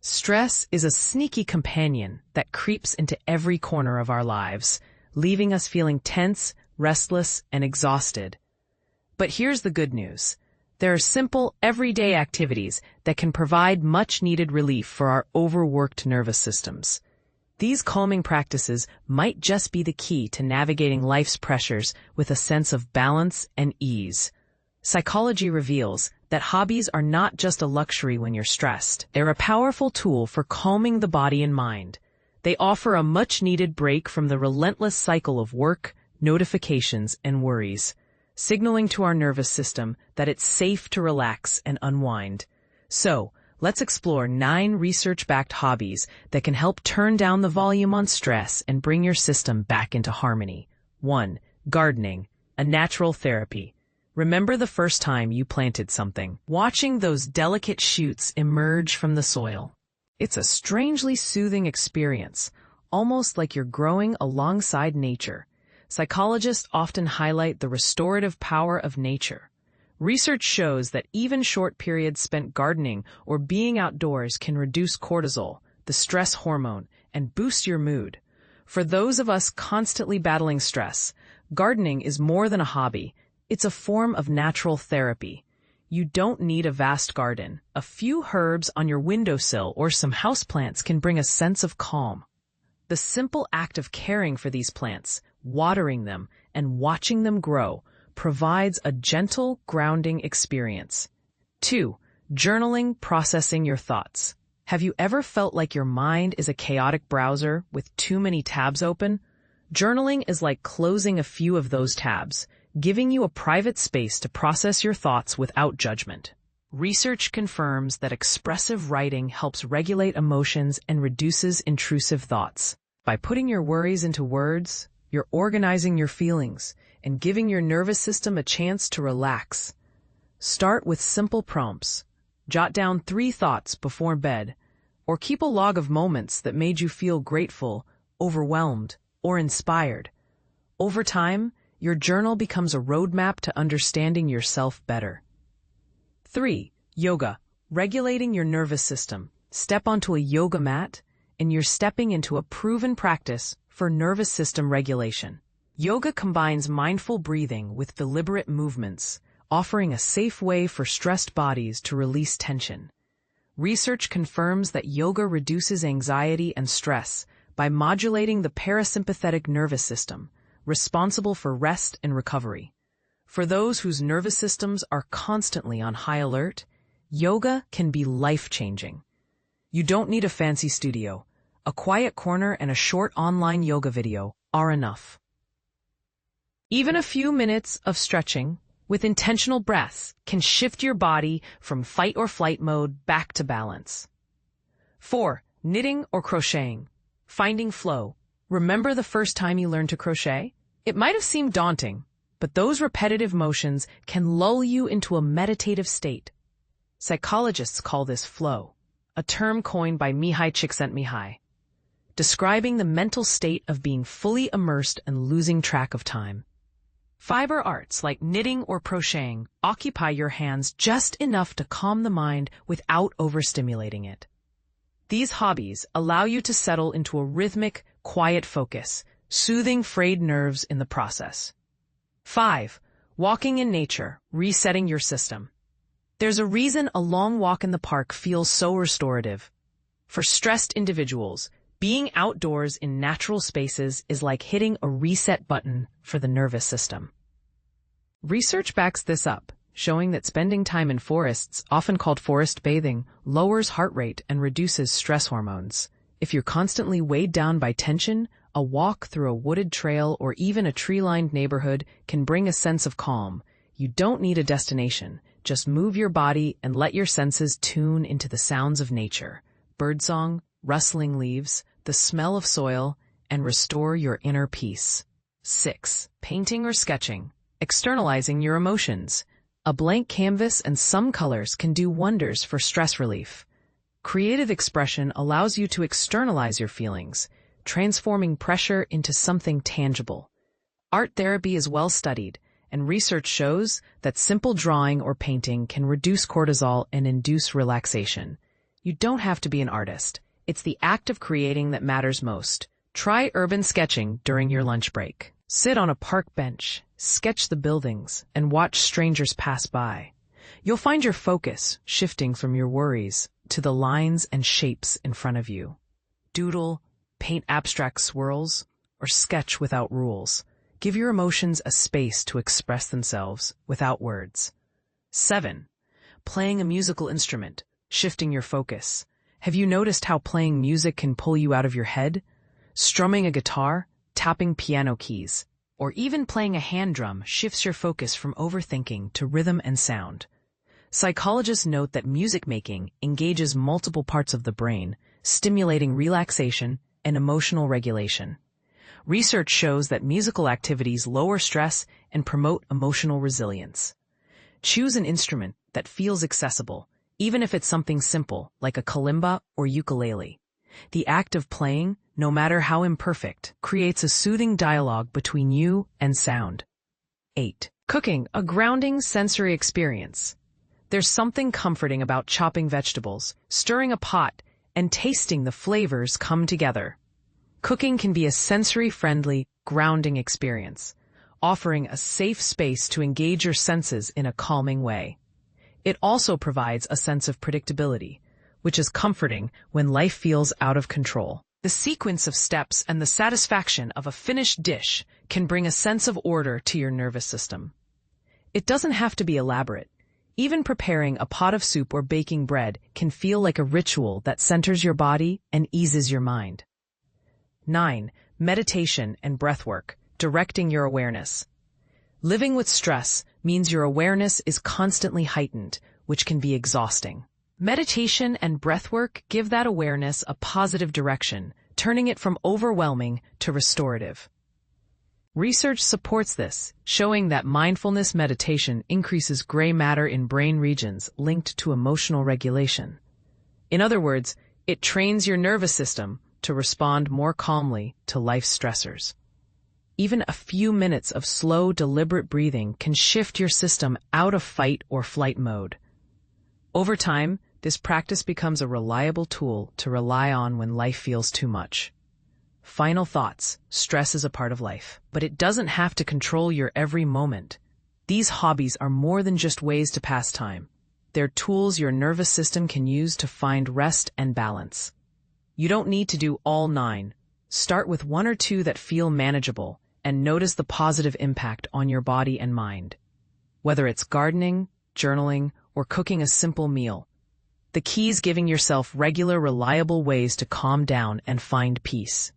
Stress is a sneaky companion that creeps into every corner of our lives, leaving us feeling tense, restless, and exhausted. But here's the good news. There are simple, everyday activities that can provide much-needed relief for our overworked nervous systems. These calming practices might just be the key to navigating life's pressures with a sense of balance and ease. Psychology reveals that hobbies are not just a luxury when you're stressed. They're a powerful tool for calming the body and mind. They offer a much-needed break from the relentless cycle of work, notifications, and worries, signaling to our nervous system that it's safe to relax and unwind. So, let's explore 9 research-backed hobbies that can help turn down the volume on stress and bring your system back into harmony. 1. Gardening, a natural therapy. Remember the first time you planted something, watching those delicate shoots emerge from the soil. It's a strangely soothing experience, almost like you're growing alongside nature. Psychologists often highlight the restorative power of nature. Research shows that even short periods spent gardening or being outdoors can reduce cortisol, the stress hormone, and boost your mood. For those of us constantly battling stress, gardening is more than a hobby. It's a form of natural therapy. You don't need a vast garden. A few herbs on your windowsill or some houseplants can bring a sense of calm. The simple act of caring for these plants, watering them, and watching them grow provides a gentle, grounding experience. 2. Journaling, processing your thoughts. Have you ever felt like your mind is a chaotic browser with too many tabs open? Journaling is like closing a few of those tabs, giving you a private space to process your thoughts without judgment. Research confirms that expressive writing helps regulate emotions and reduces intrusive thoughts. By putting your worries into words, you're organizing your feelings and giving your nervous system a chance to relax. Start with simple prompts. Jot down 3 thoughts before bed, or keep a log of moments that made you feel grateful, overwhelmed, or inspired. Over time, your journal becomes a roadmap to understanding yourself better. 3. Yoga, regulating your nervous system. Step onto a yoga mat, and you're stepping into a proven practice for nervous system regulation. Yoga combines mindful breathing with deliberate movements, offering a safe way for stressed bodies to release tension. Research confirms that yoga reduces anxiety and stress by modulating the parasympathetic nervous system, responsible for rest and recovery. For those whose nervous systems are constantly on high alert, yoga can be life-changing. You don't need a fancy studio. A quiet corner and a short online yoga video are enough. Even a few minutes of stretching with intentional breaths can shift your body from fight or flight mode back to balance. 4. Knitting or crocheting. Finding flow. Remember the first time you learned to crochet? It might have seemed daunting, but those repetitive motions can lull you into a meditative state. Psychologists call this flow, a term coined by Mihai Csikszentmihalyi, describing the mental state of being fully immersed and losing track of time. Fiber arts like knitting or crocheting occupy your hands just enough to calm the mind without overstimulating it. These hobbies allow you to settle into a rhythmic, quiet focus, soothing frayed nerves in the process. 5. Walking in nature, resetting your system. There's a reason a long walk in the park feels so restorative. For stressed individuals, being outdoors in natural spaces is like hitting a reset button for the nervous system. Research backs this up, showing that spending time in forests, often called forest bathing, lowers heart rate and reduces stress hormones. If you're constantly weighed down by tension, a walk through a wooded trail or even a tree-lined neighborhood can bring a sense of calm. You don't need a destination. Just move your body and let your senses tune into the sounds of nature. Birdsong, rustling leaves, the smell of soil, and restore your inner peace. 6. Painting or sketching. Externalizing your emotions. A blank canvas and some colors can do wonders for stress relief. Creative expression allows you to externalize your feelings, transforming pressure into something tangible. Art therapy is well studied, and research shows that simple drawing or painting can reduce cortisol and induce relaxation. You don't have to be an artist. It's the act of creating that matters most. Try urban sketching during your lunch break. Sit on a park bench, sketch the buildings, and watch strangers pass by. You'll find your focus shifting from your worries to the lines and shapes in front of you. Doodle, paint abstract swirls, or sketch without rules. Give your emotions a space to express themselves without words. 7. Playing a musical instrument, shifting your focus. Have you noticed how playing music can pull you out of your head? Strumming a guitar, tapping piano keys, or even playing a hand drum shifts your focus from overthinking to rhythm and sound. Psychologists note that music making engages multiple parts of the brain, stimulating relaxation and emotional regulation. Research shows that musical activities lower stress and promote emotional resilience. Choose an instrument that feels accessible, even if it's something simple like a kalimba or ukulele. The act of playing, no matter how imperfect, creates a soothing dialogue between you and sound. 8. Cooking, a grounding sensory experience. There's something comforting about chopping vegetables, stirring a pot, and tasting the flavors come together. Cooking can be a sensory-friendly, grounding experience, offering a safe space to engage your senses in a calming way. It also provides a sense of predictability, which is comforting when life feels out of control. The sequence of steps and the satisfaction of a finished dish can bring a sense of order to your nervous system. It doesn't have to be elaborate. Even preparing a pot of soup or baking bread can feel like a ritual that centers your body and eases your mind. 9. Meditation and breathwork, directing your awareness. Living with stress means your awareness is constantly heightened, which can be exhausting. Meditation and breathwork give that awareness a positive direction, turning it from overwhelming to restorative. Research supports this, showing that mindfulness meditation increases gray matter in brain regions linked to emotional regulation. In other words, it trains your nervous system to respond more calmly to life's stressors. Even a few minutes of slow, deliberate breathing can shift your system out of fight or flight mode. Over time, this practice becomes a reliable tool to rely on when life feels too much. Final thoughts: stress is a part of life, but it doesn't have to control your every moment. These hobbies are more than just ways to pass time. They're tools your nervous system can use to find rest and balance. You don't need to do all 9. Start with 1 or 2 that feel manageable and notice the positive impact on your body and mind. Whether it's gardening, journaling, or cooking a simple meal, the key is giving yourself regular, reliable ways to calm down and find peace.